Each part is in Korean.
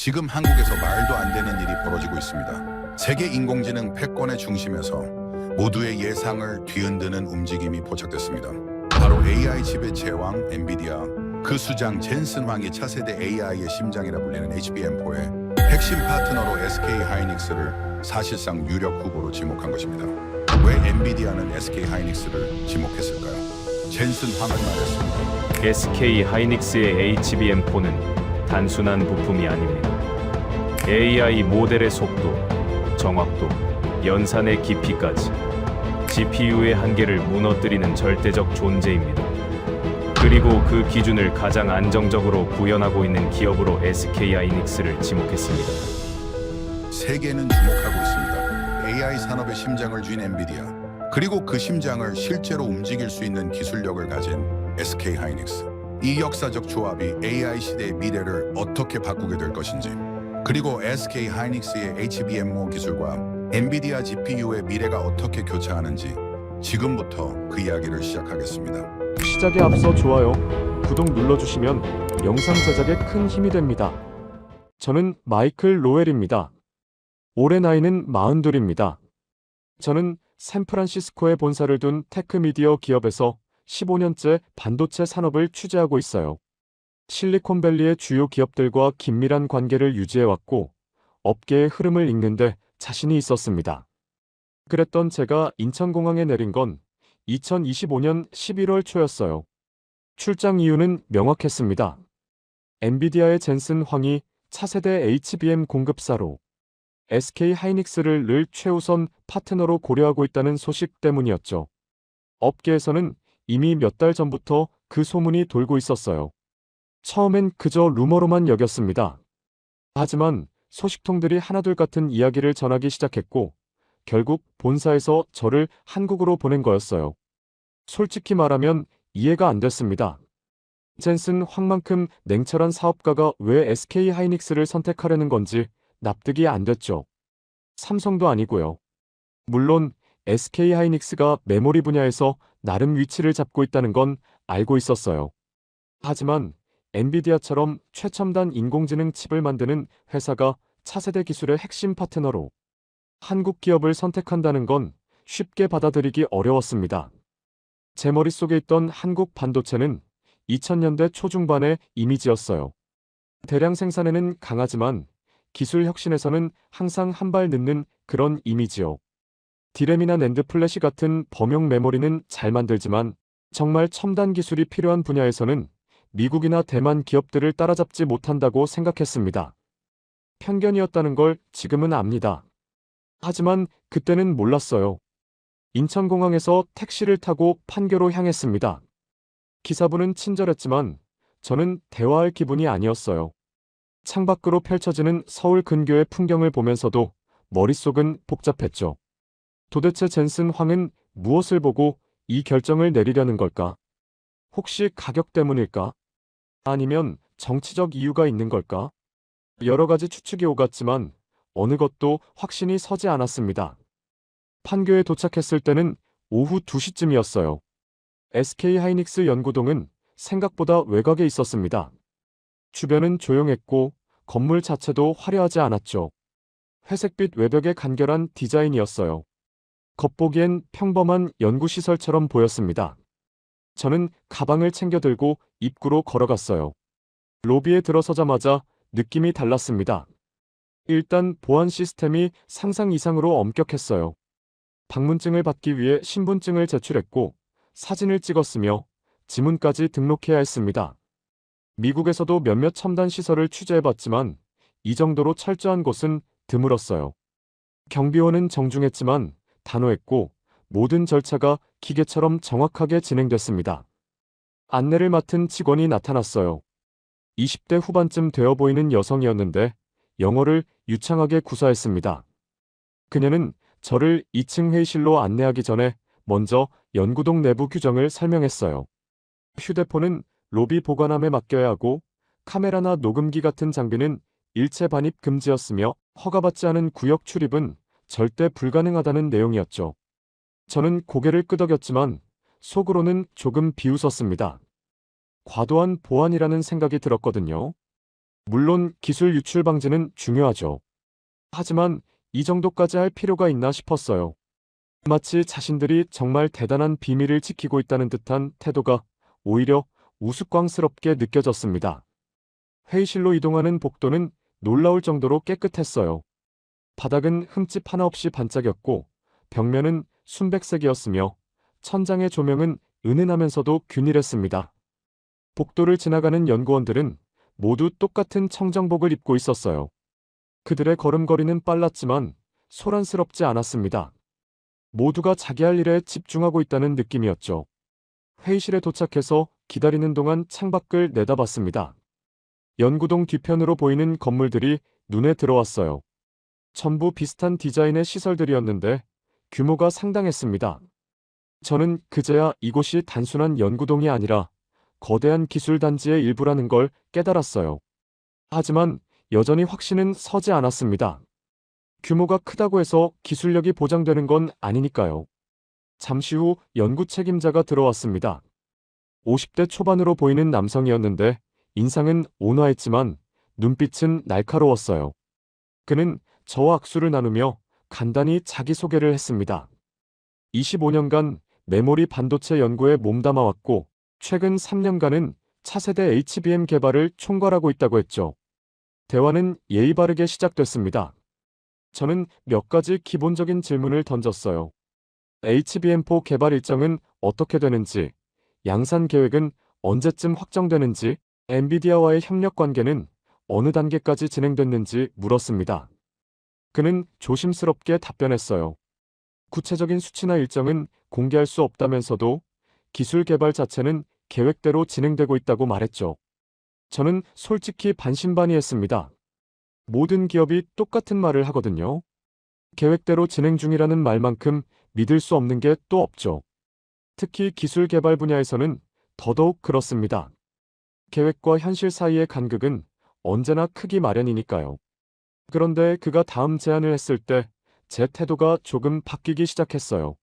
지금 한국에서 말도 안 되는 일이 벌어지고 있습니다. 세계 인공지능 패권의 중심에서 모두의 예상을 뒤흔드는 움직임이 포착됐습니다. 바로 AI 칩의 제왕 엔비디아, 그 수장 젠슨 황이 차세대 AI의 심장이라 불리는 HBM4의 핵심 파트너로 SK 하이닉스를 사실상 유력 후보로 지목한 것입니다. 왜 엔비디아는 SK 하이닉스를 지목했을까요? 젠슨 황은 말했습니다. SK 하이닉스의 HBM4는 단순한 부품이 아닙니다. AI 모델의 속도, 정확도, 연산의 깊이까지 GPU의 한계를 무너뜨리는 절대적 존재입니다. 그리고 그 기준을 가장 안정적으로 구현하고 있는 기업으로 SK 하이닉스를 지목했습니다. 세계는 주목하고 있습니다. AI 산업의 심장을 쥔 엔비디아, 그리고 그 심장을 실제로 움직일 수 있는 기술력을 가진 SK 하이닉스. 이 역사적 조합이 AI 시대의 미래를 어떻게 바꾸게 될 것인지, 그리고 SK 하이닉스의 HBM4 기술과 엔비디아 GPU의 미래가 어떻게 교차하는지 지금부터 그 이야기를 시작하겠습니다. 시작에 앞서 좋아요, 구독 눌러주시면 영상 제작에 큰 힘이 됩니다. 저는 마이클 로웰입니다. 올해 나이는 42입니다. 저는 샌프란시스코에 본사를 둔 테크미디어 기업에서 15년째 반도체 산업을 취재하고 있어요. 실리콘밸리의 주요 기업들과 긴밀한 관계를 유지해왔고 업계의 흐름을 읽는데 자신이 있었습니다. 그랬던 제가 인천공항에 내린 건 2025년 11월 초였어요. 출장 이유는 명확했습니다. 엔비디아의 젠슨 황이 차세대 HBM 공급사로 SK 하이닉스를 늘 최우선 파트너로 고려하고 있다는 소식 때문이었죠. 업계에서는 이미 몇 달 전부터 그 소문이 돌고 있었어요. 처음엔 그저 루머로만 여겼습니다. 하지만 소식통들이 하나둘 같은 이야기를 전하기 시작했고 결국 본사에서 저를 한국으로 보낸 거였어요. 솔직히 말하면 이해가 안 됐습니다. 젠슨 황만큼 냉철한 사업가가 왜 SK 하이닉스를 선택하려는 건지 납득이 안 됐죠. 삼성도 아니고요. 물론 SK 하이닉스가 메모리 분야에서 나름 위치를 잡고 있다는 건 알고 있었어요. 하지만 엔비디아처럼 최첨단 인공지능 칩을 만드는 회사가 차세대 기술의 핵심 파트너로 한국 기업을 선택한다는 건 쉽게 받아들이기 어려웠습니다. 제 머릿속에 있던 한국 반도체는 2000년대 초중반의 이미지였어요. 대량 생산에는 강하지만 기술 혁신에서는 항상 한 발 늦는 그런 이미지요. 디램이나 낸드 플래시 같은 범용 메모리는 잘 만들지만 정말 첨단 기술이 필요한 분야에서는 미국이나 대만 기업들을 따라잡지 못한다고 생각했습니다. 편견이었다는 걸 지금은 압니다. 하지만 그때는 몰랐어요. 인천공항에서 택시를 타고 판교로 향했습니다. 기사분은 친절했지만 저는 대화할 기분이 아니었어요. 창밖으로 펼쳐지는 서울 근교의 풍경을 보면서도 머릿속은 복잡했죠. 도대체 젠슨 황은 무엇을 보고 이 결정을 내리려는 걸까? 혹시 가격 때문일까? 아니면 정치적 이유가 있는 걸까? 여러 가지 추측이 오갔지만 어느 것도 확신이 서지 않았습니다. 판교에 도착했을 때는 오후 2시쯤이었어요. SK 하이닉스 연구동은 생각보다 외곽에 있었습니다. 주변은 조용했고 건물 자체도 화려하지 않았죠. 회색빛 외벽의 간결한 디자인이었어요. 겉보기엔 평범한 연구시설처럼 보였습니다. 저는 가방을 챙겨 들고 입구로 걸어갔어요. 로비에 들어서자마자 느낌이 달랐습니다. 일단 보안 시스템이 상상 이상으로 엄격했어요. 방문증을 받기 위해 신분증을 제출했고 사진을 찍었으며 지문까지 등록해야 했습니다. 미국에서도 몇몇 첨단 시설을 취재해봤지만 이 정도로 철저한 곳은 드물었어요. 경비원은 정중했지만 단호했고 모든 절차가 기계처럼 정확하게 진행됐습니다. 안내를 맡은 직원이 나타났어요. 20대 후반쯤 되어 보이는 여성이었는데 영어를 유창하게 구사했습니다. 그녀는 저를 2층 회의실로 안내하기 전에 먼저 연구동 내부 규정을 설명했어요. 휴대폰은 로비 보관함에 맡겨야 하고 카메라나 녹음기 같은 장비는 일체 반입 금지였으며 허가받지 않은 구역 출입은 절대 불가능하다는 내용이었죠. 저는 고개를 끄덕였지만 속으로는 조금 비웃었습니다. 과도한 보안이라는 생각이 들었거든요. 물론 기술 유출 방지는 중요하죠. 하지만 이 정도까지 할 필요가 있나 싶었어요. 마치 자신들이 정말 대단한 비밀을 지키고 있다는 듯한 태도가 오히려 우스꽝스럽게 느껴졌습니다. 회의실로 이동하는 복도는 놀라울 정도로 깨끗했어요. 바닥은 흠집 하나 없이 반짝였고 벽면은 순백색이었으며 천장의 조명은 은은하면서도 균일했습니다. 복도를 지나가는 연구원들은 모두 똑같은 청정복을 입고 있었어요. 그들의 걸음걸이는 빨랐지만 소란스럽지 않았습니다. 모두가 자기 할 일에 집중하고 있다는 느낌이었죠. 회의실에 도착해서 기다리는 동안 창밖을 내다봤습니다. 연구동 뒤편으로 보이는 건물들이 눈에 들어왔어요. 전부 비슷한 디자인의 시설들이었는데 규모가 상당했습니다. 저는 그제야 이곳이 단순한 연구동이 아니라 거대한 기술단지의 일부라는 걸 깨달았어요. 하지만 여전히 확신은 서지 않았습니다. 규모가 크다고 해서 기술력이 보장되는 건 아니니까요. 잠시 후 연구 책임자가 들어왔습니다. 50대 초반으로 보이는 남성이었는데 인상은 온화했지만 눈빛은 날카로웠어요. 그는 저와 악수를 나누며 간단히 자기소개를 했습니다. 25년간 메모리 반도체 연구에 몸담아왔고 최근 3년간은 차세대 HBM 개발을 총괄하고 있다고 했죠. 대화는 예의 바르게 시작됐습니다. 저는 몇 가지 기본적인 질문을 던졌어요. HBM4 개발 일정은 어떻게 되는지, 양산 계획은 언제쯤 확정되는지, 엔비디아와의 협력 관계는 어느 단계까지 진행됐는지 물었습니다. 그는 조심스럽게 답변했어요. 구체적인 수치나 일정은 공개할 수 없다면서도 기술 개발 자체는 계획대로 진행되고 있다고 말했죠. 저는 솔직히 반신반의했습니다. 모든 기업이 똑같은 말을 하거든요. 계획대로 진행 중이라는 말만큼 믿을 수 없는 게 또 없죠. 특히 기술 개발 분야에서는 더더욱 그렇습니다. 계획과 현실 사이의 간극은 언제나 크기 마련이니까요. 그런데 그가 다음 제안을 했을 때 제 태도가 조금 바뀌기 시작했어요.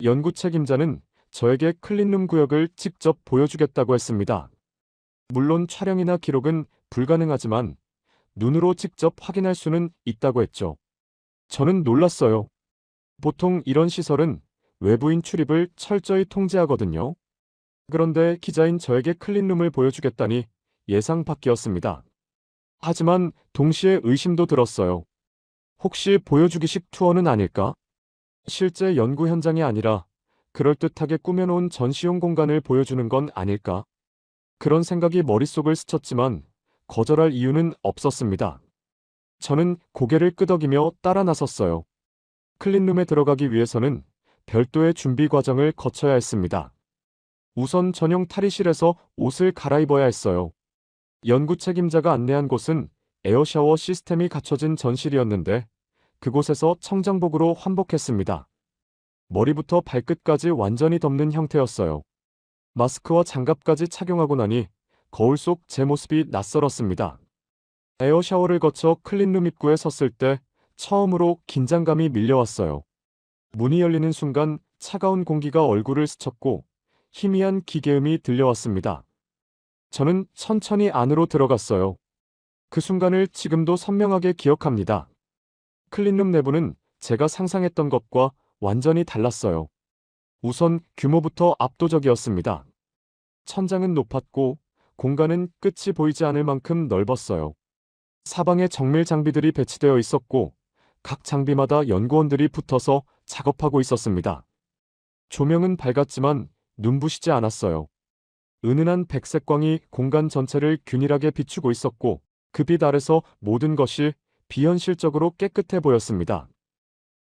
연구 책임자는 저에게 클린룸 구역을 직접 보여주겠다고 했습니다. 물론 촬영이나 기록은 불가능하지만 눈으로 직접 확인할 수는 있다고 했죠. 저는 놀랐어요. 보통 이런 시설은 외부인 출입을 철저히 통제하거든요. 그런데 기자인 저에게 클린룸을 보여주겠다니 예상 밖이었습니다. 하지만 동시에 의심도 들었어요. 혹시 보여주기식 투어는 아닐까? 실제 연구 현장이 아니라 그럴듯하게 꾸며놓은 전시용 공간을 보여주는 건 아닐까? 그런 생각이 머릿속을 스쳤지만 거절할 이유는 없었습니다. 저는 고개를 끄덕이며 따라 나섰어요. 클린룸에 들어가기 위해서는 별도의 준비 과정을 거쳐야 했습니다. 우선 전용 탈의실에서 옷을 갈아입어야 했어요. 연구 책임자가 안내한 곳은 에어샤워 시스템이 갖춰진 전실이었는데 그곳에서 청정복으로 환복했습니다. 머리부터 발끝까지 완전히 덮는 형태였어요. 마스크와 장갑까지 착용하고 나니 거울 속 제 모습이 낯설었습니다. 에어샤워를 거쳐 클린룸 입구에 섰을 때 처음으로 긴장감이 밀려왔어요. 문이 열리는 순간 차가운 공기가 얼굴을 스쳤고 희미한 기계음이 들려왔습니다. 저는 천천히 안으로 들어갔어요. 그 순간을 지금도 선명하게 기억합니다. 클린룸 내부는 제가 상상했던 것과 완전히 달랐어요. 우선 규모부터 압도적이었습니다. 천장은 높았고 공간은 끝이 보이지 않을 만큼 넓었어요. 사방에 정밀 장비들이 배치되어 있었고 각 장비마다 연구원들이 붙어서 작업하고 있었습니다. 조명은 밝았지만 눈부시지 않았어요. 은은한 백색 광이 공간 전체를 균일하게 비추고 있었고 그 빛 아래서 모든 것이 비현실적으로 깨끗해 보였습니다.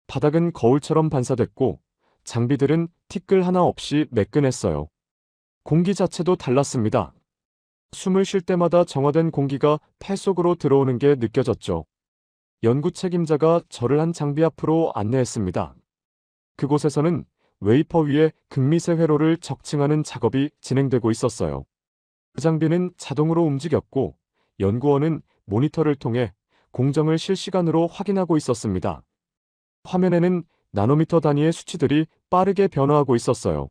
바닥은 거울처럼 반사됐고 장비들은 티끌 하나 없이 매끈했어요. 공기 자체도 달랐습니다. 숨을 쉴 때마다 정화된 공기가 폐 속으로 들어오는 게 느껴졌죠. 연구 책임자가 저를 한 장비 앞으로 안내했습니다. 그곳에서는 웨이퍼 위에 극미세 회로를 적층하는 작업이 진행되고 있었어요. 그 장비는 자동으로 움직였고 연구원은 모니터를 통해 공정을 실시간으로 확인하고 있었습니다. 화면에는 나노미터 단위의 수치들이 빠르게 변화하고 있었어요.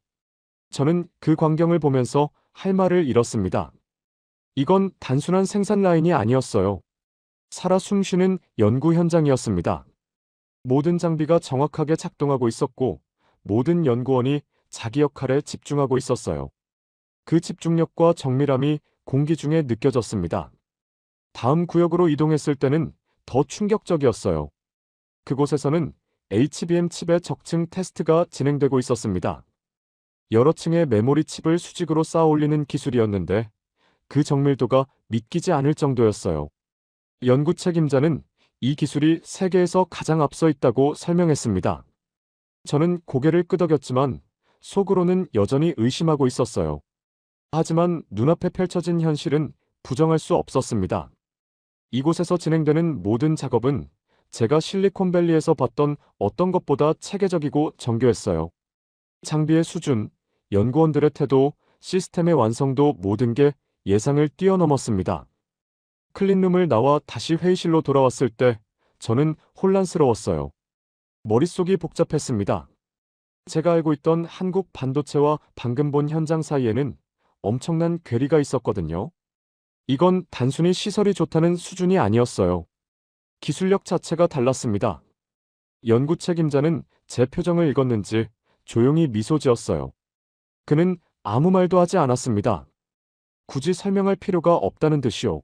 저는 그 광경을 보면서 할 말을 잃었습니다. 이건 단순한 생산 라인이 아니었어요. 살아 숨쉬는 연구 현장이었습니다. 모든 장비가 정확하게 작동하고 있었고, 모든 연구원이 자기 역할에 집중하고 있었어요. 그 집중력과 정밀함이 공기 중에 느껴졌습니다. 다음 구역으로 이동했을 때는 더 충격적이었어요. 그곳에서는 HBM 칩의 적층 테스트가 진행되고 있었습니다. 여러 층의 메모리 칩을 수직으로 쌓아 올리는 기술이었는데 그 정밀도가 믿기지 않을 정도였어요. 연구 책임자는 이 기술이 세계에서 가장 앞서 있다고 설명했습니다. 저는 고개를 끄덕였지만 속으로는 여전히 의심하고 있었어요. 하지만 눈앞에 펼쳐진 현실은 부정할 수 없었습니다. 이곳에서 진행되는 모든 작업은 제가 실리콘밸리에서 봤던 어떤 것보다 체계적이고 정교했어요. 장비의 수준, 연구원들의 태도, 시스템의 완성도 모든 게 예상을 뛰어넘었습니다. 클린룸을 나와 다시 회의실로 돌아왔을 때 저는 혼란스러웠어요. 머릿속이 복잡했습니다. 제가 알고 있던 한국 반도체와 방금 본 현장 사이에는 엄청난 괴리가 있었거든요. 이건 단순히 시설이 좋다는 수준이 아니었어요. 기술력 자체가 달랐습니다. 연구 책임자는 제 표정을 읽었는지 조용히 미소 지었어요. 그는 아무 말도 하지 않았습니다. 굳이 설명할 필요가 없다는 듯이요.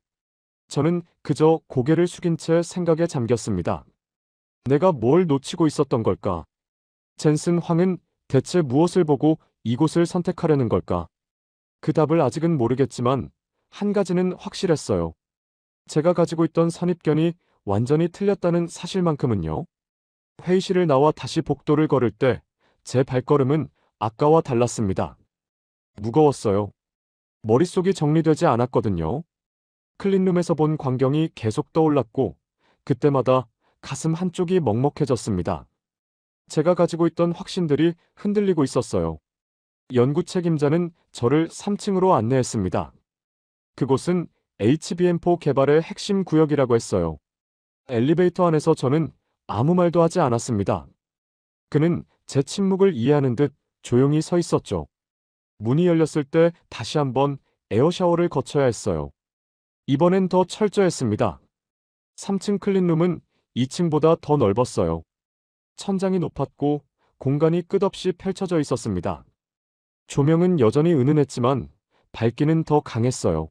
저는 그저 고개를 숙인 채 생각에 잠겼습니다. 내가 뭘 놓치고 있었던 걸까? 젠슨 황은 대체 무엇을 보고 이곳을 선택하려는 걸까? 그 답을 아직은 모르겠지만 한 가지는 확실했어요. 제가 가지고 있던 선입견이 완전히 틀렸다는 사실만큼은요. 회의실을 나와 다시 복도를 걸을 때 제 발걸음은 아까와 달랐습니다. 무거웠어요. 머릿속이 정리되지 않았거든요. 클린룸에서 본 광경이 계속 떠올랐고 그때마다 가슴 한쪽이 먹먹해졌습니다. 제가 가지고 있던 확신들이 흔들리고 있었어요. 연구 책임자는 저를 3층으로 안내했습니다. 그곳은 HBM4 개발의 핵심 구역이라고 했어요. 엘리베이터 안에서 저는 아무 말도 하지 않았습니다. 그는 제 침묵을 이해하는 듯 조용히 서 있었죠. 문이 열렸을 때 다시 한번 에어샤워를 거쳐야 했어요. 이번엔 더 철저했습니다. 3층 클린룸은 2층보다 더 넓었어요. 천장이 높았고 공간이 끝없이 펼쳐져 있었습니다. 조명은 여전히 은은했지만 밝기는 더 강했어요.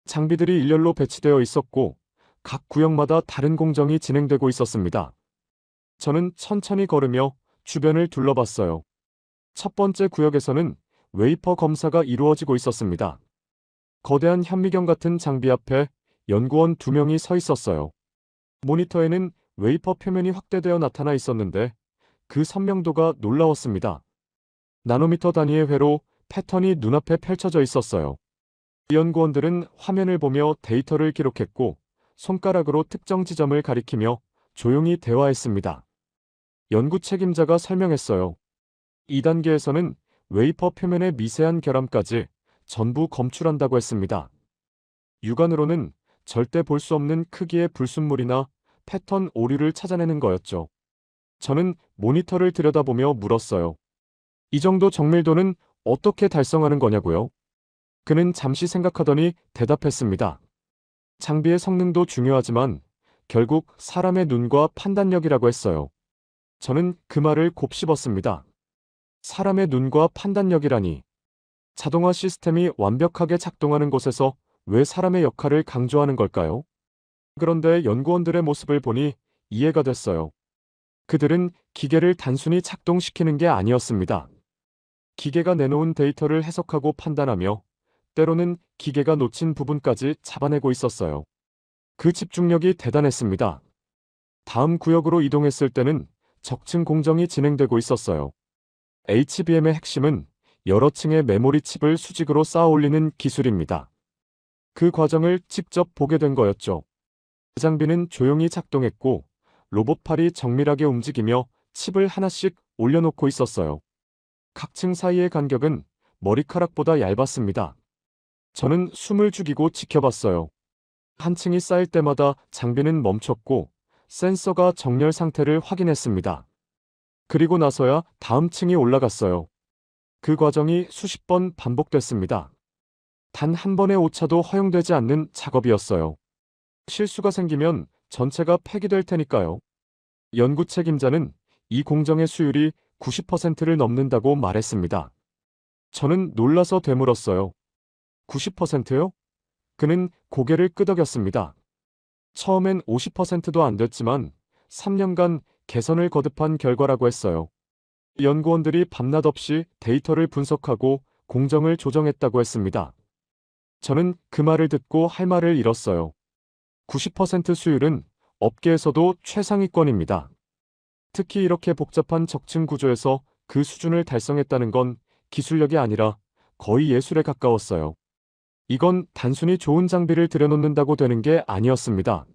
장비들이 일렬로 배치되어 있었고 각 구역마다 다른 공정이 진행되고 있었습니다. 저는 천천히 걸으며 주변을 둘러봤어요. 첫 번째 구역에서는 웨이퍼 검사가 이루어지고 있었습니다. 거대한 현미경 같은 장비 앞에 연구원 2명이 서 있었어요. 모니터에는 웨이퍼 표면이 확대되어 나타나 있었는데 그 선명도가 놀라웠습니다. 나노미터 단위의 회로 패턴이 눈앞에 펼쳐져 있었어요. 연구원들은 화면을 보며 데이터를 기록했고 손가락으로 특정 지점을 가리키며 조용히 대화했습니다. 연구 책임자가 설명했어요. 2단계에서는 웨이퍼 표면의 미세한 결함까지 전부 검출한다고 했습니다. 육안으로는 절대 볼 수 없는 크기의 불순물이나 패턴 오류를 찾아내는 거였죠. 저는 모니터를 들여다보며 물었어요. 이 정도 정밀도는 어떻게 달성하는 거냐고요? 그는 잠시 생각하더니 대답했습니다. 장비의 성능도 중요하지만 결국 사람의 눈과 판단력이라고 했어요. 저는 그 말을 곱씹었습니다. 사람의 눈과 판단력이라니. 자동화 시스템이 완벽하게 작동하는 곳에서 왜 사람의 역할을 강조하는 걸까요? 그런데 연구원들의 모습을 보니 이해가 됐어요. 그들은 기계를 단순히 작동시키는 게 아니었습니다. 기계가 내놓은 데이터를 해석하고 판단하며 때로는 기계가 놓친 부분까지 잡아내고 있었어요. 그 집중력이 대단했습니다. 다음 구역으로 이동했을 때는 적층 공정이 진행되고 있었어요. HBM의 핵심은 여러 층의 메모리 칩을 수직으로 쌓아 올리는 기술입니다. 그 과정을 직접 보게 된 거였죠. 그 장비는 조용히 작동했고 로봇팔이 정밀하게 움직이며 칩을 하나씩 올려놓고 있었어요. 각 층 사이의 간격은 머리카락보다 얇았습니다. 저는 숨을 죽이고 지켜봤어요. 한 층이 쌓일 때마다 장비는 멈췄고 센서가 정렬 상태를 확인했습니다. 그리고 나서야 다음 층이 올라갔어요. 그 과정이 수십 번 반복됐습니다. 단 한 번의 오차도 허용되지 않는 작업이었어요. 실수가 생기면 전체가 폐기될 테니까요. 연구 책임자는 이 공정의 수율이 90%를 넘는다고 말했습니다. 저는 놀라서 되물었어요. 90%요? 그는 고개를 끄덕였습니다. 처음엔 50%도 안 됐지만 3년간 개선을 거듭한 결과라고 했어요. 연구원들이 밤낮 없이 데이터를 분석하고 공정을 조정했다고 했습니다. 저는 그 말을 듣고 할 말을 잃었어요. 90% 수율은 업계에서도 최상위권입니다. 특히 이렇게 복잡한 적층 구조에서 그 수준을 달성했다는 건 기술력이 아니라 거의 예술에 가까웠어요. 이건 단순히 좋은 장비를 들여놓는다고 되는 게 아니었습니다.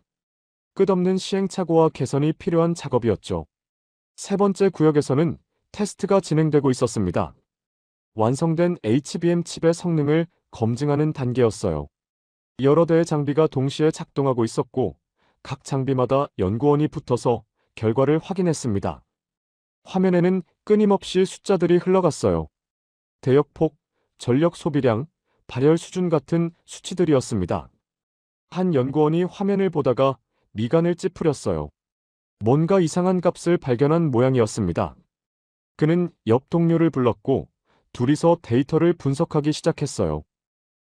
끝없는 시행착오와 개선이 필요한 작업이었죠. 세 번째 구역에서는 테스트가 진행되고 있었습니다. 완성된 HBM 칩의 성능을 검증하는 단계였어요. 여러 대의 장비가 동시에 작동하고 있었고, 각 장비마다 연구원이 붙어서 결과를 확인했습니다. 화면에는 끊임없이 숫자들이 흘러갔어요. 대역폭, 전력 소비량, 발열 수준 같은 수치들이었습니다. 한 연구원이 화면을 보다가 미간을 찌푸렸어요. 뭔가 이상한 값을 발견한 모양이었습니다. 그는 옆 동료를 불렀고 둘이서 데이터를 분석하기 시작했어요.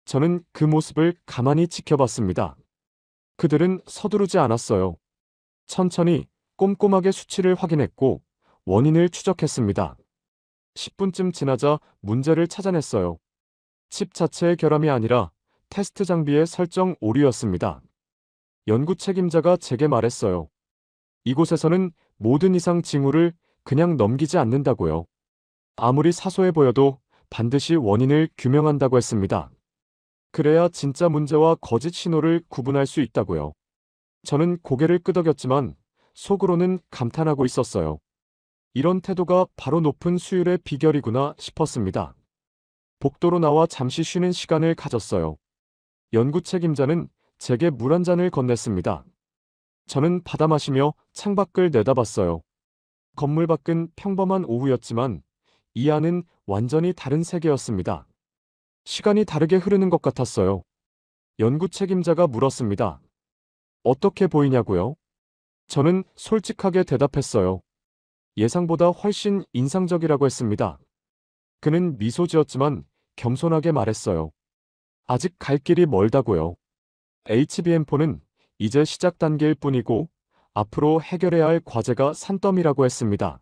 저는 그 모습을 가만히 지켜봤습니다. 그들은 서두르지 않았어요. 천천히 꼼꼼하게 수치를 확인했고 원인을 추적했습니다. 10분쯤 지나자 문제를 찾아냈어요. 칩 자체의 결함이 아니라 테스트 장비의 설정 오류였습니다. 연구 책임자가 제게 말했어요. 이곳에서는 모든 이상 징후를 그냥 넘기지 않는다고요. 아무리 사소해 보여도 반드시 원인을 규명한다고 했습니다. 그래야 진짜 문제와 거짓 신호를 구분할 수 있다고요. 저는 고개를 끄덕였지만 속으로는 감탄하고 있었어요. 이런 태도가 바로 높은 수율의 비결이구나 싶었습니다. 복도로 나와 잠시 쉬는 시간을 가졌어요. 연구 책임자는 제게 물 한 잔을 건넸습니다. 저는 받아 마시며 창밖을 내다봤어요. 건물 밖은 평범한 오후였지만 이 안은 완전히 다른 세계였습니다. 시간이 다르게 흐르는 것 같았어요. 연구 책임자가 물었습니다. 어떻게 보이냐고요? 저는 솔직하게 대답했어요. 예상보다 훨씬 인상적이라고 했습니다. 그는 미소 지었지만 겸손하게 말했어요. 아직 갈 길이 멀다고요. HBM4는 이제 시작 단계일 뿐이고 앞으로 해결해야 할 과제가 산더미라고 했습니다.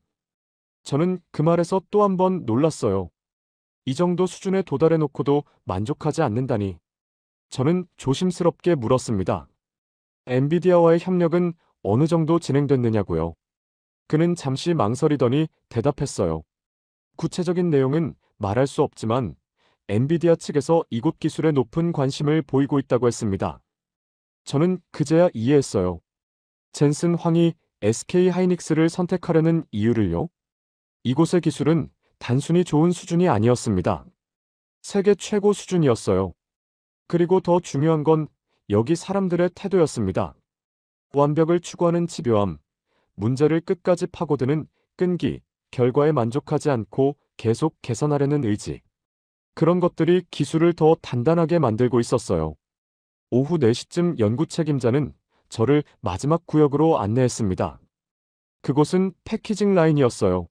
저는 그 말에서 또 한 번 놀랐어요. 이 정도 수준에 도달해 놓고도 만족하지 않는다니. 저는 조심스럽게 물었습니다. 엔비디아와의 협력은 어느 정도 진행됐느냐고요. 그는 잠시 망설이더니 대답했어요. 구체적인 내용은 말할 수 없지만 엔비디아 측에서 이곳 기술에 높은 관심을 보이고 있다고 했습니다. 저는 그제야 이해했어요. 젠슨 황이 SK 하이닉스를 선택하려는 이유를요? 이곳의 기술은 단순히 좋은 수준이 아니었습니다. 세계 최고 수준이었어요. 그리고 더 중요한 건 여기 사람들의 태도였습니다. 완벽을 추구하는 집요함, 문제를 끝까지 파고드는 끈기, 결과에 만족하지 않고 계속 개선하려는 의지. 그런 것들이 기술을 더 단단하게 만들고 있었어요. 오후 4시쯤 연구 책임자는 저를 마지막 구역으로 안내했습니다. 그곳은 패키징 라인이었어요.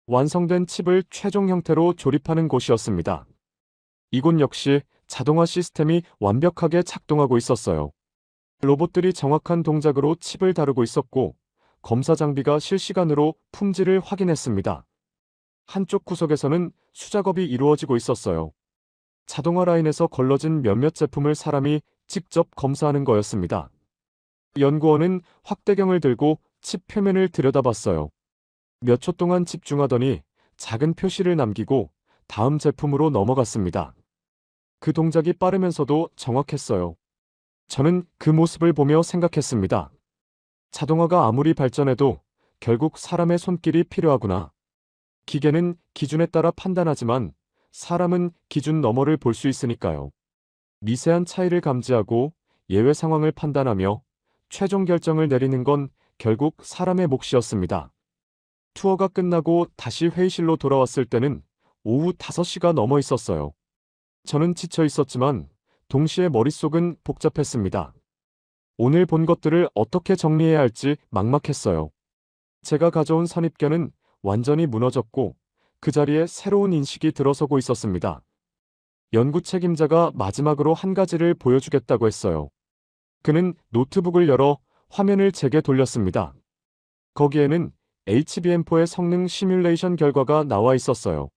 완성된 칩을 최종 형태로 조립하는 곳이었습니다. 이곳 역시 자동화 시스템이 완벽하게 작동하고 있었어요. 로봇들이 정확한 동작으로 칩을 다루고 있었고 검사 장비가 실시간으로 품질을 확인했습니다. 한쪽 구석에서는 수작업이 이루어지고 있었어요. 자동화 라인에서 걸러진 몇몇 제품을 사람이 직접 검사하는 거였습니다. 연구원은 확대경을 들고 칩 표면을 들여다봤어요. 몇 초 동안 집중하더니 작은 표시를 남기고 다음 제품으로 넘어갔습니다. 그 동작이 빠르면서도 정확했어요. 저는 그 모습을 보며 생각했습니다. 자동화가 아무리 발전해도 결국 사람의 손길이 필요하구나. 기계는 기준에 따라 판단하지만 사람은 기준 너머를 볼 수 있으니까요. 미세한 차이를 감지하고 예외 상황을 판단하며 최종 결정을 내리는 건 결국 사람의 몫이었습니다. 투어가 끝나고 다시 회의실로 돌아왔을 때는 오후 5시가 넘어 있었어요. 저는 지쳐 있었지만 동시에 머릿속은 복잡했습니다. 오늘 본 것들을 어떻게 정리해야 할지 막막했어요. 제가 가져온 선입견은 완전히 무너졌고 그 자리에 새로운 인식이 들어서고 있었습니다. 연구 책임자가 마지막으로 한 가지를 보여주겠다고 했어요. 그는 노트북을 열어 화면을 제게 돌렸습니다. 거기에는 HBM4의 성능 시뮬레이션 결과가 나와 있었어요.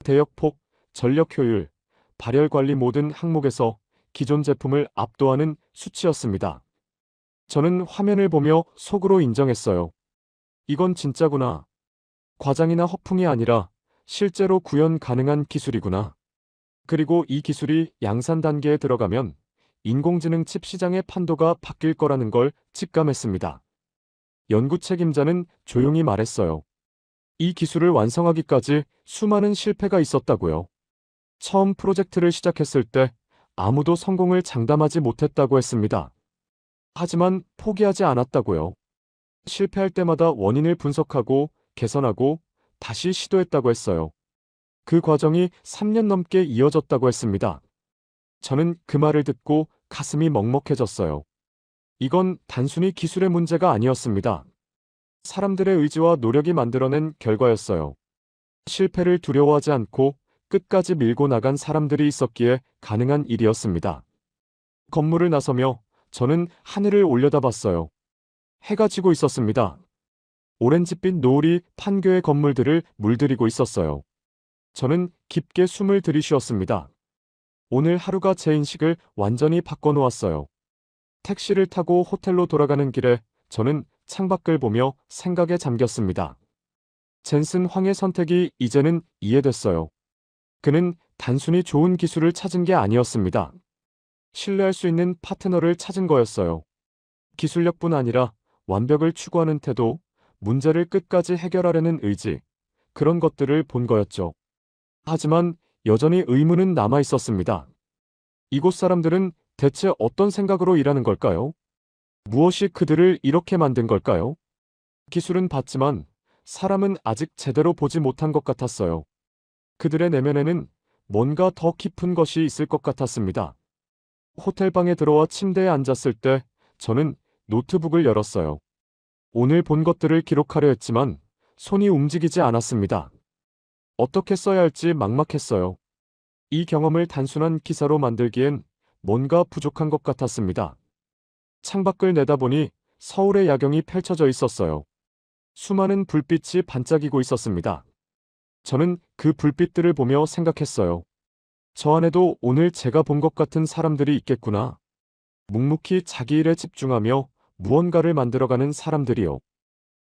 대역폭, 전력 효율, 발열 관리 모든 항목에서 기존 제품을 압도하는 수치였습니다. 저는 화면을 보며 속으로 인정했어요. 이건 진짜구나. 과장이나 허풍이 아니라 실제로 구현 가능한 기술이구나. 그리고 이 기술이 양산 단계에 들어가면 인공지능 칩 시장의 판도가 바뀔 거라는 걸 직감했습니다. 연구 책임자는 조용히 말했어요. 이 기술을 완성하기까지 수많은 실패가 있었다고요. 처음 프로젝트를 시작했을 때 아무도 성공을 장담하지 못했다고 했습니다. 하지만 포기하지 않았다고요. 실패할 때마다 원인을 분석하고 개선하고 다시 시도했다고 했어요. 그 과정이 3년 넘게 이어졌다고 했습니다. 저는 그 말을 듣고 가슴이 먹먹해졌어요. 이건 단순히 기술의 문제가 아니었습니다. 사람들의 의지와 노력이 만들어낸 결과였어요. 실패를 두려워하지 않고 끝까지 밀고 나간 사람들이 있었기에 가능한 일이었습니다. 건물을 나서며 저는 하늘을 올려다봤어요. 해가 지고 있었습니다. 오렌지빛 노을이 판교의 건물들을 물들이고 있었어요. 저는 깊게 숨을 들이쉬었습니다. 오늘 하루가 제 인식을 완전히 바꿔놓았어요. 택시를 타고 호텔로 돌아가는 길에 저는 창밖을 보며 생각에 잠겼습니다. 젠슨 황의 선택이 이제는 이해됐어요. 그는 단순히 좋은 기술을 찾은 게 아니었습니다. 신뢰할 수 있는 파트너를 찾은 거였어요. 기술력뿐 아니라 완벽을 추구하는 태도, 문제를 끝까지 해결하려는 의지, 그런 것들을 본 거였죠. 하지만 여전히 의문은 남아 있었습니다. 이곳 사람들은 대체 어떤 생각으로 일하는 걸까요? 무엇이 그들을 이렇게 만든 걸까요? 기술은 봤지만 사람은 아직 제대로 보지 못한 것 같았어요. 그들의 내면에는 뭔가 더 깊은 것이 있을 것 같았습니다. 호텔방에 들어와 침대에 앉았을 때 저는 노트북을 열었어요. 오늘 본 것들을 기록하려 했지만 손이 움직이지 않았습니다. 어떻게 써야 할지 막막했어요. 이 경험을 단순한 기사로 만들기엔 뭔가 부족한 것 같았습니다. 창밖을 내다보니 서울의 야경이 펼쳐져 있었어요. 수많은 불빛이 반짝이고 있었습니다. 저는 그 불빛들을 보며 생각했어요. 저 안에도 오늘 제가 본 것 같은 사람들이 있겠구나. 묵묵히 자기 일에 집중하며 무언가를 만들어가는 사람들이요.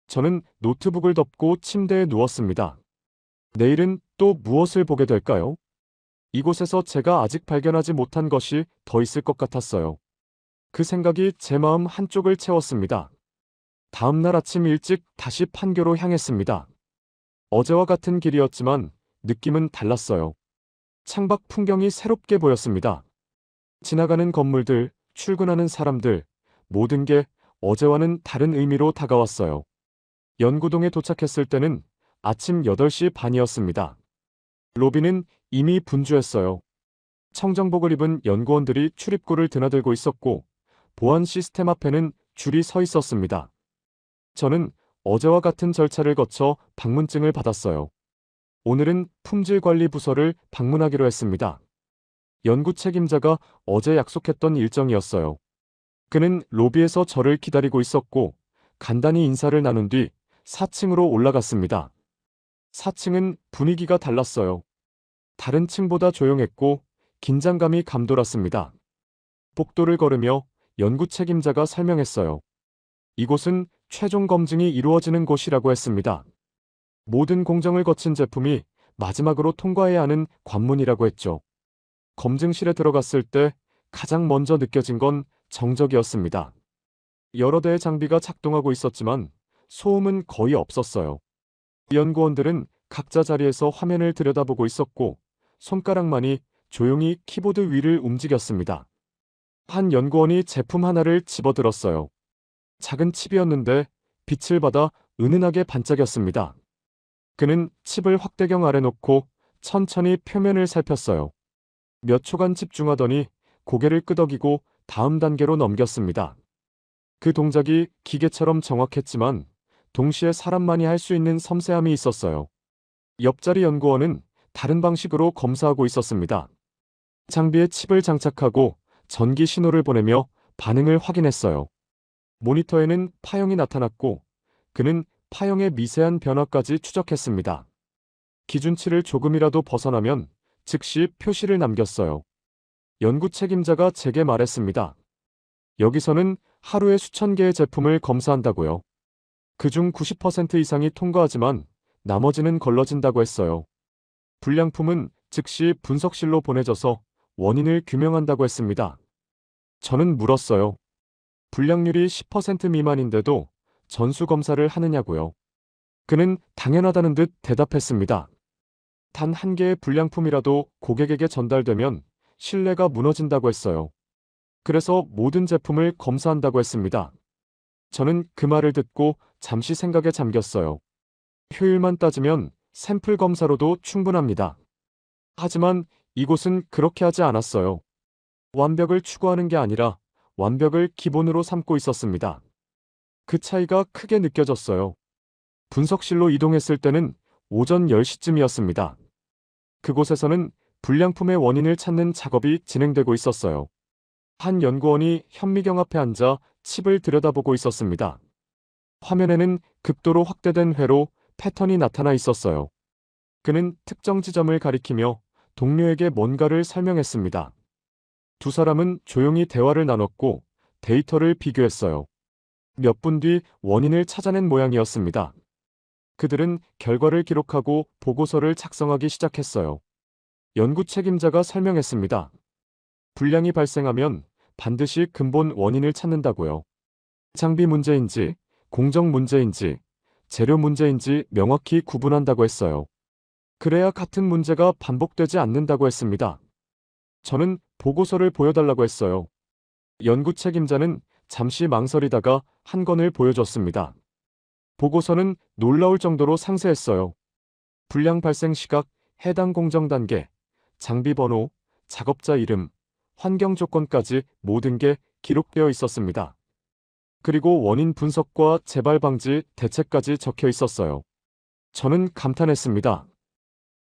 저는 노트북을 덮고 침대에 누웠습니다. 내일은 또 무엇을 보게 될까요? 이곳에서 제가 아직 발견하지 못한 것이 더 있을 것 같았어요. 그 생각이 제 마음 한쪽을 채웠습니다. 다음 날 아침 일찍 다시 판교로 향했습니다. 어제와 같은 길이었지만 느낌은 달랐어요. 창밖 풍경이 새롭게 보였습니다. 지나가는 건물들, 출근하는 사람들, 모든 게 어제와는 다른 의미로 다가왔어요. 연구동에 도착했을 때는 아침 8시 반이었습니다. 로비는 이미 분주했어요. 청정복을 입은 연구원들이 출입구를 드나들고 있었고 보안 시스템 앞에는 줄이 서 있었습니다. 저는 어제와 같은 절차를 거쳐 방문증을 받았어요. 오늘은 품질관리부서를 방문하기로 했습니다. 연구 책임자가 어제 약속했던 일정이었어요. 그는 로비에서 저를 기다리고 있었고 간단히 인사를 나눈 뒤 4층으로 올라갔습니다. 4층은 분위기가 달랐어요. 다른 층보다 조용했고 긴장감이 감돌았습니다. 복도를 걸으며 연구 책임자가 설명했어요. 이곳은 최종 검증이 이루어지는 곳이라고 했습니다. 모든 공정을 거친 제품이 마지막으로 통과해야 하는 관문이라고 했죠. 검증실에 들어갔을 때 가장 먼저 느껴진 건 정적이었습니다. 여러 대의 장비가 작동하고 있었지만 소음은 거의 없었어요. 연구원들은 각자 자리에서 화면을 들여다보고 있었고 손가락만이 조용히 키보드 위를 움직였습니다. 한 연구원이 제품 하나를 집어들었어요. 작은 칩이었는데 빛을 받아 은은하게 반짝였습니다. 그는 칩을 확대경 아래 놓고 천천히 표면을 살폈어요. 몇 초간 집중하더니 고개를 끄덕이고 다음 단계로 넘겼습니다. 그 동작이 기계처럼 정확했지만 동시에 사람만이 할 수 있는 섬세함이 있었어요. 옆자리 연구원은 다른 방식으로 검사하고 있었습니다. 장비에 칩을 장착하고 전기 신호를 보내며 반응을 확인했어요. 모니터에는 파형이 나타났고 그는 파형의 미세한 변화까지 추적했습니다. 기준치를 조금이라도 벗어나면 즉시 표시를 남겼어요. 연구 책임자가 제게 말했습니다. 여기서는 하루에 수천 개의 제품을 검사한다고요. 그중 90% 이상이 통과하지만 나머지는 걸러진다고 했어요. 불량품은 즉시 분석실로 보내져서 원인을 규명한다고 했습니다. 저는 물었어요. 불량률이 10% 미만인데도 전수검사를 하느냐고요. 그는 당연하다는 듯 대답했습니다. 단 한 개의 불량품이라도 고객에게 전달되면 신뢰가 무너진다고 했어요. 그래서 모든 제품을 검사한다고 했습니다. 저는 그 말을 듣고 잠시 생각에 잠겼어요. 효율만 따지면 샘플 검사로도 충분합니다. 하지만 이곳은 그렇게 하지 않았어요. 완벽을 추구하는 게 아니라 완벽을 기본으로 삼고 있었습니다. 그 차이가 크게 느껴졌어요. 분석실로 이동했을 때는 오전 10시쯤이었습니다. 그곳에서는 불량품의 원인을 찾는 작업이 진행되고 있었어요. 한 연구원이 현미경 앞에 앉아 칩을 들여다보고 있었습니다. 화면에는 극도로 확대된 회로 패턴이 나타나 있었어요. 그는 특정 지점을 가리키며 동료에게 뭔가를 설명했습니다. 두 사람은 조용히 대화를 나눴고 데이터를 비교했어요. 몇 분 뒤 원인을 찾아낸 모양이었습니다. 그들은 결과를 기록하고 보고서를 작성하기 시작했어요. 연구 책임자가 설명했습니다. 불량이 발생하면 반드시 근본 원인을 찾는다고요. 장비 문제인지, 공정 문제인지, 재료 문제인지 명확히 구분한다고 했어요. 그래야 같은 문제가 반복되지 않는다고 했습니다. 저는 보고서를 보여달라고 했어요. 연구 책임자는 잠시 망설이다가 한 권을 보여줬습니다. 보고서는 놀라울 정도로 상세했어요. 불량 발생 시각, 해당 공정 단계, 장비 번호, 작업자 이름, 환경 조건까지 모든 게 기록되어 있었습니다. 그리고 원인 분석과 재발 방지 대책까지 적혀 있었어요. 저는 감탄했습니다.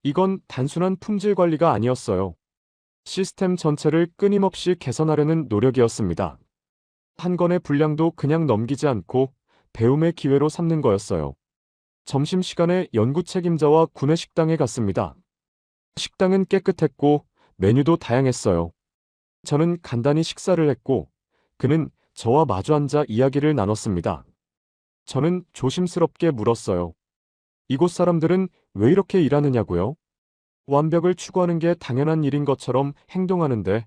이건 단순한 품질 관리가 아니었어요. 시스템 전체를 끊임없이 개선하려는 노력이었습니다. 한 건의 불량도 그냥 넘기지 않고 배움의 기회로 삼는 거였어요. 점심시간에 연구 책임자와 구내식당에 갔습니다. 식당은 깨끗했고 메뉴도 다양했어요. 저는 간단히 식사를 했고 그는 저와 마주 앉아 이야기를 나눴습니다. 저는 조심스럽게 물었어요. 이곳 사람들은 왜 이렇게 일하느냐고요? 완벽을 추구하는 게 당연한 일인 것처럼 행동하는데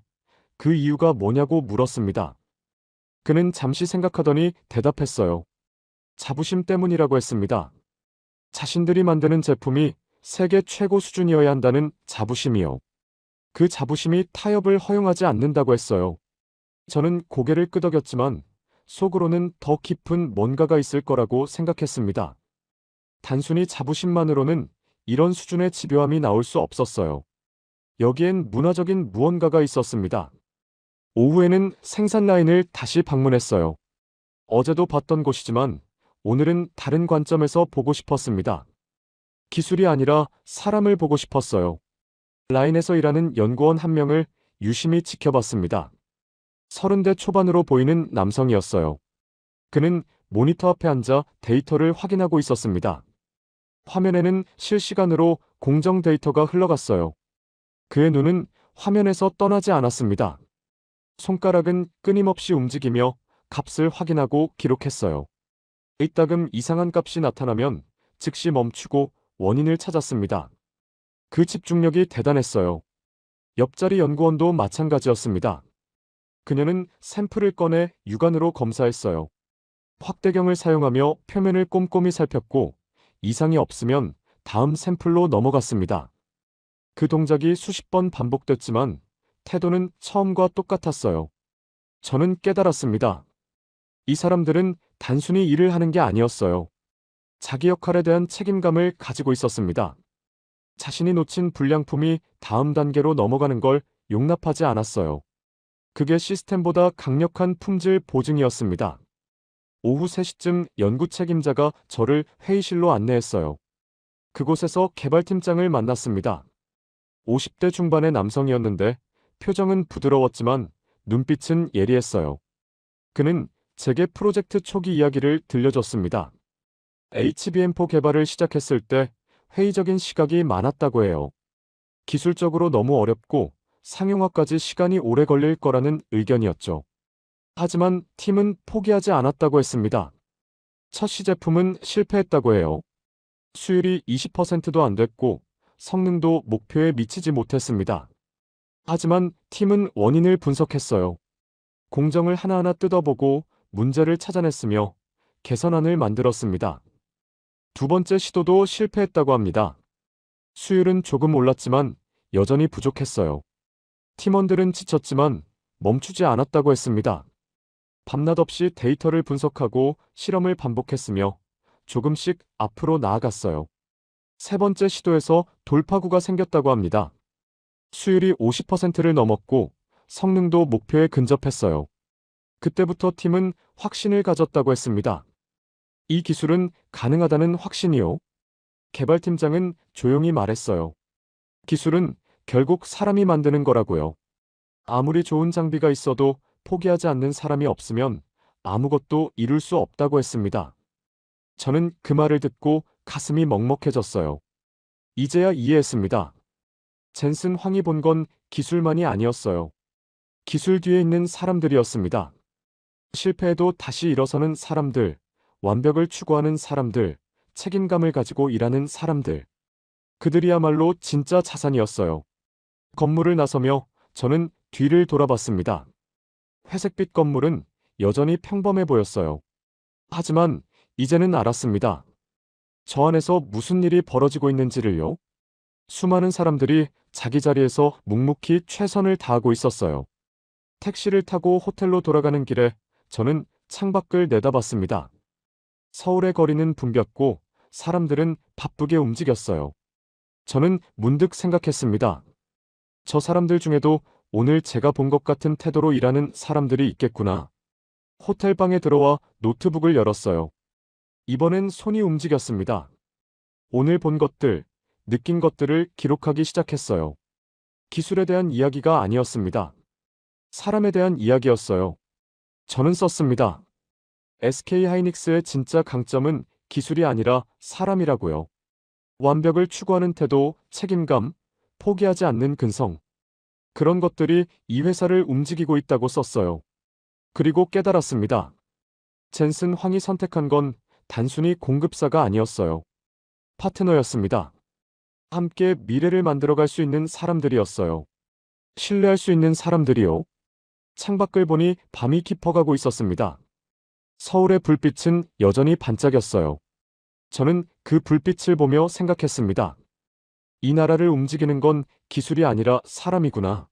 그 이유가 뭐냐고 물었습니다. 그는 잠시 생각하더니 대답했어요. 자부심 때문이라고 했습니다. 자신들이 만드는 제품이 세계 최고 수준이어야 한다는 자부심이요. 그 자부심이 타협을 허용하지 않는다고 했어요. 저는 고개를 끄덕였지만 속으로는 더 깊은 뭔가가 있을 거라고 생각했습니다. 단순히 자부심만으로는 이런 수준의 집요함이 나올 수 없었어요. 여기엔 문화적인 무언가가 있었습니다. 오후에는 생산 라인을 다시 방문했어요. 어제도 봤던 곳이지만 오늘은 다른 관점에서 보고 싶었습니다. 기술이 아니라 사람을 보고 싶었어요. 라인에서 일하는 연구원 한 명을 유심히 지켜봤습니다. 30대 초반으로 보이는 남성이었어요. 그는 모니터 앞에 앉아 데이터를 확인하고 있었습니다. 화면에는 실시간으로 공정 데이터가 흘러갔어요. 그의 눈은 화면에서 떠나지 않았습니다. 손가락은 끊임없이 움직이며 값을 확인하고 기록했어요. 이따금 이상한 값이 나타나면 즉시 멈추고 원인을 찾았습니다. 그 집중력이 대단했어요. 옆자리 연구원도 마찬가지였습니다. 그녀는 샘플을 꺼내 육안으로 검사했어요. 확대경을 사용하며 표면을 꼼꼼히 살폈고 이상이 없으면 다음 샘플로 넘어갔습니다. 그 동작이 수십 번 반복됐지만 태도는 처음과 똑같았어요. 저는 깨달았습니다. 이 사람들은 단순히 일을 하는 게 아니었어요. 자기 역할에 대한 책임감을 가지고 있었습니다. 자신이 놓친 불량품이 다음 단계로 넘어가는 걸 용납하지 않았어요. 그게 시스템보다 강력한 품질 보증이었습니다. 오후 3시쯤 연구 책임자가 저를 회의실로 안내했어요. 그곳에서 개발팀장을 만났습니다. 50대 중반의 남성이었는데 표정은 부드러웠지만 눈빛은 예리했어요. 그는 제게 프로젝트 초기 이야기를 들려줬습니다. HBM4 개발을 시작했을 때 회의적인 시각이 많았다고 해요. 기술적으로 너무 어렵고 상용화까지 시간이 오래 걸릴 거라는 의견이었죠. 하지만 팀은 포기하지 않았다고 했습니다. 첫 시제품은 실패했다고 해요. 수율이 20%도 안 됐고 성능도 목표에 미치지 못했습니다. 하지만 팀은 원인을 분석했어요. 공정을 하나하나 뜯어보고 문제를 찾아냈으며 개선안을 만들었습니다. 두 번째 시도도 실패했다고 합니다. 수율은 조금 올랐지만 여전히 부족했어요. 팀원들은 지쳤지만 멈추지 않았다고 했습니다. 밤낮 없이 데이터를 분석하고 실험을 반복했으며 조금씩 앞으로 나아갔어요. 세 번째 시도에서 돌파구가 생겼다고 합니다. 수율이 50%를 넘었고 성능도 목표에 근접했어요. 그때부터 팀은 확신을 가졌다고 했습니다. 이 기술은 가능하다는 확신이요. 개발팀장은 조용히 말했어요. 기술은 결국 사람이 만드는 거라고요. 아무리 좋은 장비가 있어도 포기하지 않는 사람이 없으면 아무것도 이룰 수 없다고 했습니다. 저는 그 말을 듣고 가슴이 먹먹해졌어요. 이제야 이해했습니다. 젠슨 황이 본 건 기술만이 아니었어요. 기술 뒤에 있는 사람들이었습니다. 실패해도 다시 일어서는 사람들, 완벽을 추구하는 사람들, 책임감을 가지고 일하는 사람들. 그들이야말로 진짜 자산이었어요. 건물을 나서며 저는 뒤를 돌아봤습니다. 회색빛 건물은 여전히 평범해 보였어요. 하지만 이제는 알았습니다. 저 안에서 무슨 일이 벌어지고 있는지를요. 수많은 사람들이 자기 자리에서 묵묵히 최선을 다하고 있었어요. 택시를 타고 호텔로 돌아가는 길에 저는 창밖을 내다봤습니다. 서울의 거리는 붐볐고 사람들은 바쁘게 움직였어요. 저는 문득 생각했습니다. 저 사람들 중에도 오늘 제가 본 것 같은 태도로 일하는 사람들이 있겠구나. 호텔 방에 들어와 노트북을 열었어요. 이번엔 손이 움직였습니다. 오늘 본 것들, 느낀 것들을 기록하기 시작했어요. 기술에 대한 이야기가 아니었습니다. 사람에 대한 이야기였어요. 저는 썼습니다. SK 하이닉스의 진짜 강점은 기술이 아니라 사람이라고요. 완벽을 추구하는 태도, 책임감, 포기하지 않는 근성. 그런 것들이 이 회사를 움직이고 있다고 썼어요. 그리고 깨달았습니다. 젠슨 황이 선택한 건 단순히 공급사가 아니었어요. 파트너였습니다. 함께 미래를 만들어갈 수 있는 사람들이었어요. 신뢰할 수 있는 사람들이요. 창밖을 보니 밤이 깊어가고 있었습니다. 서울의 불빛은 여전히 반짝였어요. 저는 그 불빛을 보며 생각했습니다. 이 나라를 움직이는 건 기술이 아니라 사람이구나.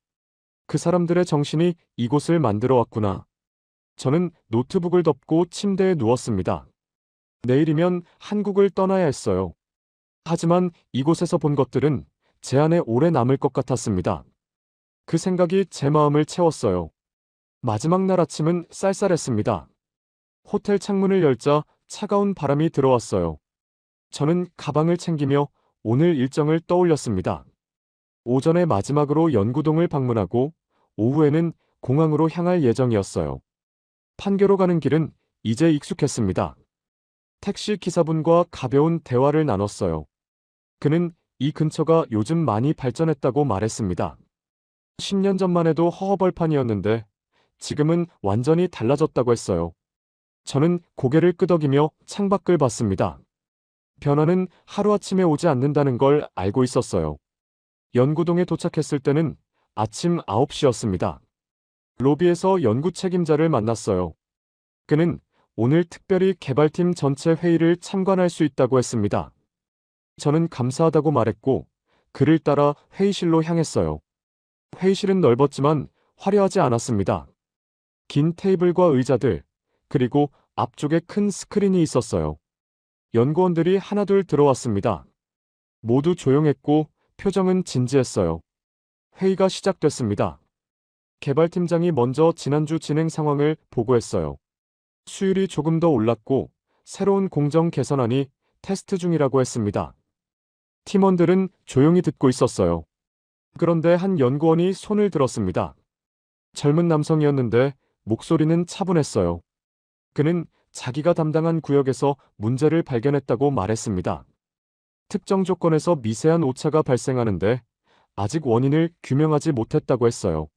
그 사람들의 정신이 이곳을 만들어 왔구나. 저는 노트북을 덮고 침대에 누웠습니다. 내일이면 한국을 떠나야 했어요. 하지만 이곳에서 본 것들은 제 안에 오래 남을 것 같았습니다. 그 생각이 제 마음을 채웠어요. 마지막 날 아침은 쌀쌀했습니다. 호텔 창문을 열자 차가운 바람이 들어왔어요. 저는 가방을 챙기며 오늘 일정을 떠올렸습니다. 오전에 마지막으로 연구동을 방문하고 오후에는 공항으로 향할 예정이었어요. 판교로 가는 길은 이제 익숙했습니다. 택시 기사분과 가벼운 대화를 나눴어요. 그는 이 근처가 요즘 많이 발전했다고 말했습니다. 10년 전만 해도 허허벌판이었는데 지금은 완전히 달라졌다고 했어요. 저는 고개를 끄덕이며 창밖을 봤습니다. 변화는 하루아침에 오지 않는다는 걸 알고 있었어요. 연구동에 도착했을 때는 아침 9시였습니다. 로비에서 연구 책임자를 만났어요. 그는 오늘 특별히 개발팀 전체 회의를 참관할 수 있다고 했습니다. 저는 감사하다고 말했고 그를 따라 회의실로 향했어요. 회의실은 넓었지만 화려하지 않았습니다. 긴 테이블과 의자들, 그리고 앞쪽에 큰 스크린이 있었어요. 연구원들이 하나둘 들어왔습니다. 모두 조용했고 표정은 진지했어요. 회의가 시작됐습니다. 개발팀장이 먼저 지난주 진행 상황을 보고했어요. 수율이 조금 더 올랐고 새로운 공정 개선안이 테스트 중이라고 했습니다. 팀원들은 조용히 듣고 있었어요. 그런데 한 연구원이 손을 들었습니다. 젊은 남성이었는데 목소리는 차분했어요. 그는 자기가 담당한 구역에서 문제를 발견했다고 말했습니다. 특정 조건에서 미세한 오차가 발생하는데 아직 원인을 규명하지 못했다고 했어요.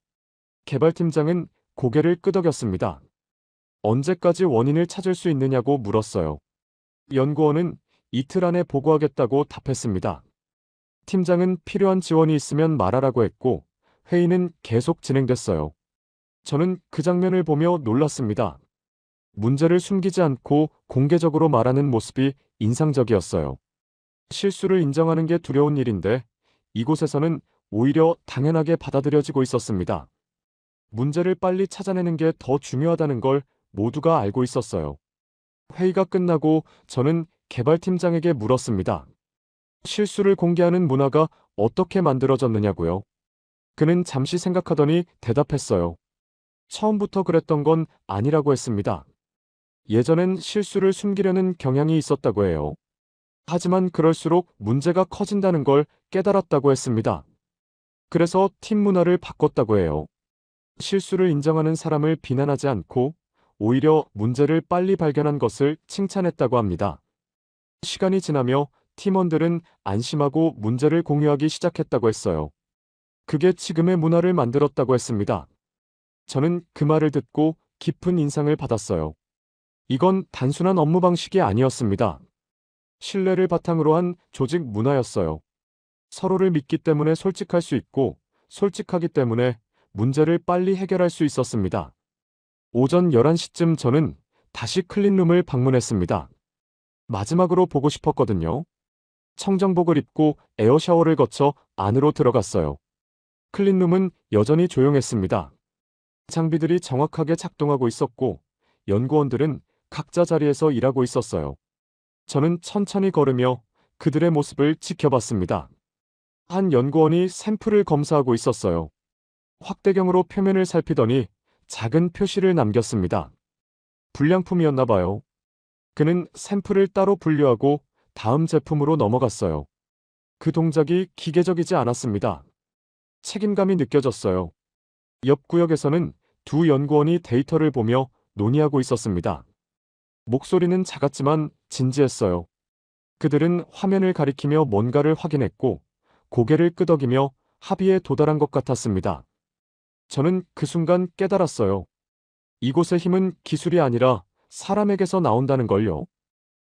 개발팀장은 고개를 끄덕였습니다. 언제까지 원인을 찾을 수 있느냐고 물었어요. 연구원은 이틀 안에 보고하겠다고 답했습니다. 팀장은 필요한 지원이 있으면 말하라고 했고 회의는 계속 진행됐어요. 저는 그 장면을 보며 놀랐습니다. 문제를 숨기지 않고 공개적으로 말하는 모습이 인상적이었어요. 실수를 인정하는 게 두려운 일인데 이곳에서는 오히려 당연하게 받아들여지고 있었습니다. 문제를 빨리 찾아내는 게 더 중요하다는 걸 모두가 알고 있었어요. 회의가 끝나고 저는 개발팀장에게 물었습니다. 실수를 공개하는 문화가 어떻게 만들어졌느냐고요. 그는 잠시 생각하더니 대답했어요. 처음부터 그랬던 건 아니라고 했습니다. 예전엔 실수를 숨기려는 경향이 있었다고 해요. 하지만 그럴수록 문제가 커진다는 걸 깨달았다고 했습니다. 그래서 팀 문화를 바꿨다고 해요. 실수를 인정하는 사람을 비난하지 않고 오히려 문제를 빨리 발견한 것을 칭찬했다고 합니다. 시간이 지나며 팀원들은 안심하고 문제를 공유하기 시작했다고 했어요. 그게 지금의 문화를 만들었다고 했습니다. 저는 그 말을 듣고 깊은 인상을 받았어요. 이건 단순한 업무 방식이 아니었습니다. 신뢰를 바탕으로 한 조직 문화였어요. 서로를 믿기 때문에 솔직할 수 있고, 솔직하기 때문에 문제를 빨리 해결할 수 있었습니다. 오전 11시쯤 저는 다시 클린룸을 방문했습니다. 마지막으로 보고 싶었거든요. 청정복을 입고 에어샤워를 거쳐 안으로 들어갔어요. 클린룸은 여전히 조용했습니다. 장비들이 정확하게 작동하고 있었고, 연구원들은 각자 자리에서 일하고 있었어요. 저는 천천히 걸으며 그들의 모습을 지켜봤습니다. 한 연구원이 샘플을 검사하고 있었어요. 확대경으로 표면을 살피더니 작은 표시를 남겼습니다. 불량품이었나 봐요. 그는 샘플을 따로 분류하고 다음 제품으로 넘어갔어요. 그 동작이 기계적이지 않았습니다. 책임감이 느껴졌어요. 옆 구역에서는 두 연구원이 데이터를 보며 논의하고 있었습니다. 목소리는 작았지만 진지했어요. 그들은 화면을 가리키며 뭔가를 확인했고 고개를 끄덕이며 합의에 도달한 것 같았습니다. 저는 그 순간 깨달았어요. 이곳의 힘은 기술이 아니라 사람에게서 나온다는 걸요.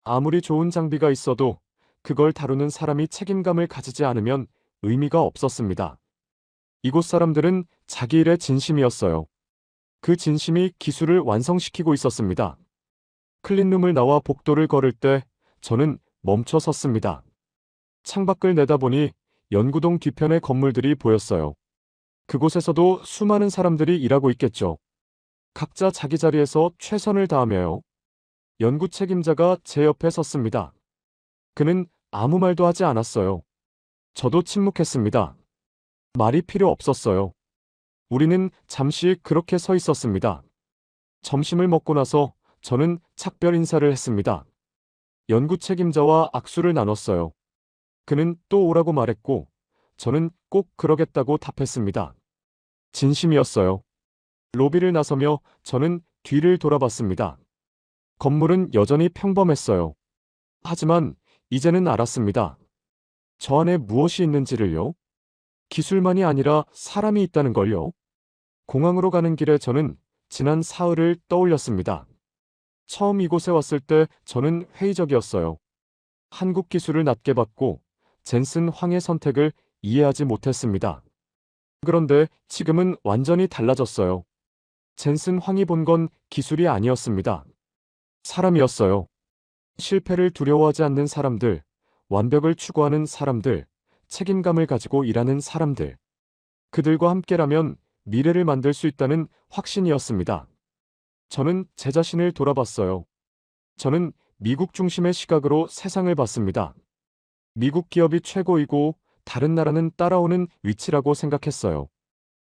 아무리 좋은 장비가 있어도 그걸 다루는 사람이 책임감을 가지지 않으면 의미가 없었습니다. 이곳 사람들은 자기 일에 진심이었어요. 그 진심이 기술을 완성시키고 있었습니다. 클린룸을 나와 복도를 걸을 때 저는 멈춰 섰습니다. 창밖을 내다보니 연구동 뒤편의 건물들이 보였어요. 그곳에서도 수많은 사람들이 일하고 있겠죠. 각자 자기 자리에서 최선을 다하며요. 연구 책임자가 제 옆에 섰습니다. 그는 아무 말도 하지 않았어요. 저도 침묵했습니다. 말이 필요 없었어요. 우리는 잠시 그렇게 서 있었습니다. 점심을 먹고 나서 저는 작별 인사를 했습니다. 연구 책임자와 악수를 나눴어요. 그는 또 오라고 말했고 저는 꼭 그러겠다고 답했습니다. 진심이었어요. 로비를 나서며 저는 뒤를 돌아봤습니다. 건물은 여전히 평범했어요. 하지만 이제는 알았습니다. 저 안에 무엇이 있는지를요. 기술만이 아니라 사람이 있다는 걸요. 공항으로 가는 길에 저는 지난 사흘을 떠올렸습니다. 처음 이곳에 왔을 때 저는 회의적이었어요. 한국 기술을 낮게 봤고 젠슨 황의 선택을 이해하지 못했습니다. 그런데 지금은 완전히 달라졌어요. 젠슨 황이 본 건 기술이 아니었습니다. 사람이었어요. 실패를 두려워하지 않는 사람들, 완벽을 추구하는 사람들, 책임감을 가지고 일하는 사람들. 그들과 함께라면 미래를 만들 수 있다는 확신이었습니다. 저는 제 자신을 돌아봤어요. 저는 미국 중심의 시각으로 세상을 봤습니다. 미국 기업이 최고이고 다른 나라는 따라오는 위치라고 생각했어요.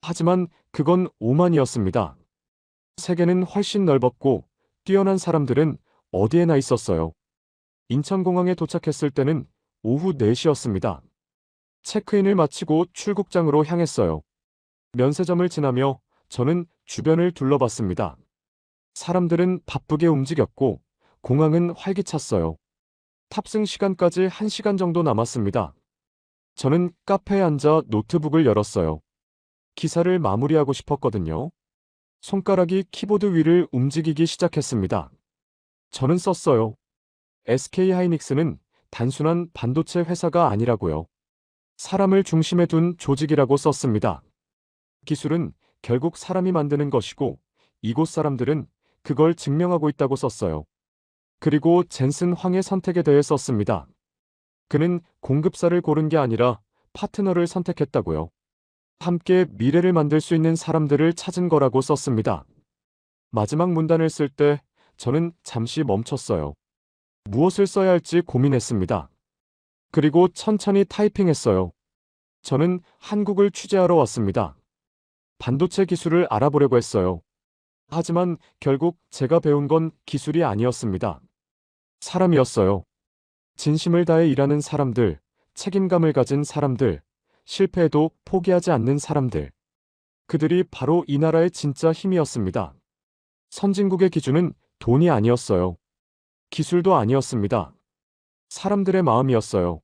하지만 그건 오만이었습니다. 세계는 훨씬 넓었고 뛰어난 사람들은 어디에나 있었어요. 인천공항에 도착했을 때는 오후 4시였습니다. 체크인을 마치고 출국장으로 향했어요. 면세점을 지나며 저는 주변을 둘러봤습니다. 사람들은 바쁘게 움직였고 공항은 활기찼어요. 탑승 시간까지 1시간 정도 남았습니다. 저는 카페에 앉아 노트북을 열었어요. 기사를 마무리하고 싶었거든요. 손가락이 키보드 위를 움직이기 시작했습니다. 저는 썼어요. SK 하이닉스는 단순한 반도체 회사가 아니라고요. 사람을 중심에 둔 조직이라고 썼습니다. 기술은 결국 사람이 만드는 것이고 이곳 사람들은 그걸 증명하고 있다고 썼어요. 그리고 젠슨 황의 선택에 대해 썼습니다. 그는 공급사를 고른 게 아니라 파트너를 선택했다고요. 함께 미래를 만들 수 있는 사람들을 찾은 거라고 썼습니다. 마지막 문단을 쓸 때 저는 잠시 멈췄어요. 무엇을 써야 할지 고민했습니다. 그리고 천천히 타이핑했어요. 저는 한국을 취재하러 왔습니다. 반도체 기술을 알아보려고 했어요. 하지만 결국 제가 배운 건 기술이 아니었습니다. 사람이었어요. 진심을 다해 일하는 사람들, 책임감을 가진 사람들, 실패해도 포기하지 않는 사람들. 그들이 바로 이 나라의 진짜 힘이었습니다. 선진국의 기준은 돈이 아니었어요. 기술도 아니었습니다. 사람들의 마음이었어요.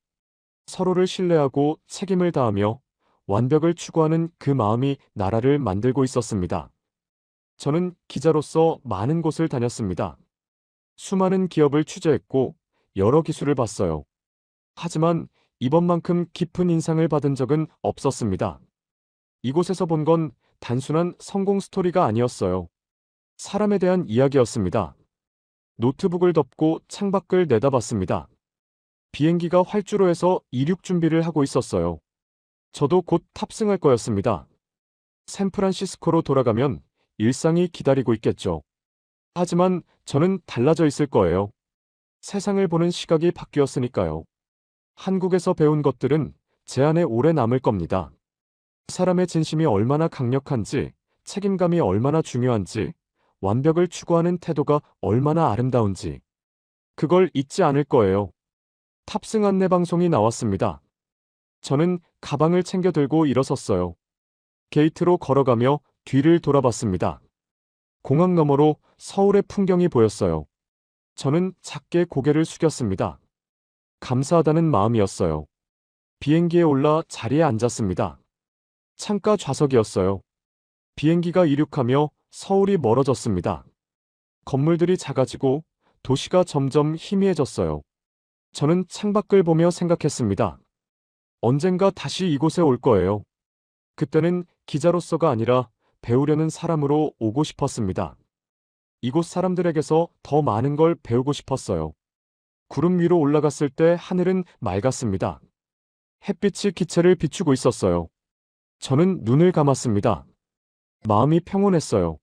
서로를 신뢰하고 책임을 다하며 완벽을 추구하는 그 마음이 나라를 만들고 있었습니다. 저는 기자로서 많은 곳을 다녔습니다. 수많은 기업을 취재했고 여러 기술을 봤어요. 하지만 이번만큼 깊은 인상을 받은 적은 없었습니다. 이곳에서 본 건 단순한 성공 스토리가 아니었어요. 사람에 대한 이야기였습니다. 노트북을 덮고 창밖을 내다봤습니다. 비행기가 활주로에서 이륙 준비를 하고 있었어요. 저도 곧 탑승할 거였습니다. 샌프란시스코로 돌아가면 일상이 기다리고 있겠죠. 하지만 저는 달라져 있을 거예요. 세상을 보는 시각이 바뀌었으니까요. 한국에서 배운 것들은 제 안에 오래 남을 겁니다. 사람의 진심이 얼마나 강력한지, 책임감이 얼마나 중요한지, 완벽을 추구하는 태도가 얼마나 아름다운지. 그걸 잊지 않을 거예요. 탑승 안내 방송이 나왔습니다. 저는 가방을 챙겨 들고 일어섰어요. 게이트로 걸어가며 뒤를 돌아봤습니다. 공항 너머로 서울의 풍경이 보였어요. 저는 작게 고개를 숙였습니다. 감사하다는 마음이었어요. 비행기에 올라 자리에 앉았습니다. 창가 좌석이었어요. 비행기가 이륙하며 서울이 멀어졌습니다. 건물들이 작아지고 도시가 점점 희미해졌어요. 저는 창밖을 보며 생각했습니다. 언젠가 다시 이곳에 올 거예요. 그때는 기자로서가 아니라 배우려는 사람으로 오고 싶었습니다. 이곳 사람들에게서 더 많은 걸 배우고 싶었어요. 구름 위로 올라갔을 때 하늘은 맑았습니다. 햇빛이 기체를 비추고 있었어요. 저는 눈을 감았습니다. 마음이 평온했어요.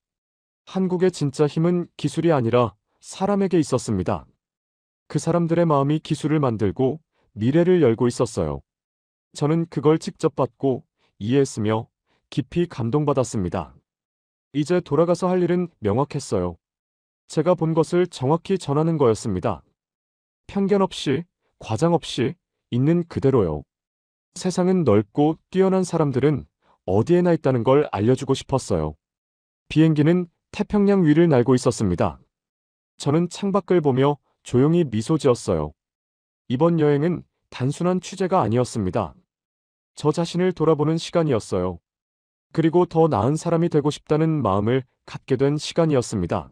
한국의 진짜 힘은 기술이 아니라 사람에게 있었습니다. 그 사람들의 마음이 기술을 만들고 미래를 열고 있었어요. 저는 그걸 직접 봤고 이해했으며 깊이 감동받았습니다. 이제 돌아가서 할 일은 명확했어요. 제가 본 것을 정확히 전하는 거였습니다. 편견 없이, 과장 없이, 있는 그대로요. 세상은 넓고 뛰어난 사람들은 어디에나 있다는 걸 알려주고 싶었어요. 비행기는 태평양 위를 날고 있었습니다. 저는 창밖을 보며 조용히 미소 지었어요. 이번 여행은 단순한 취재가 아니었습니다. 저 자신을 돌아보는 시간이었어요. 그리고 더 나은 사람이 되고 싶다는 마음을 갖게 된 시간이었습니다.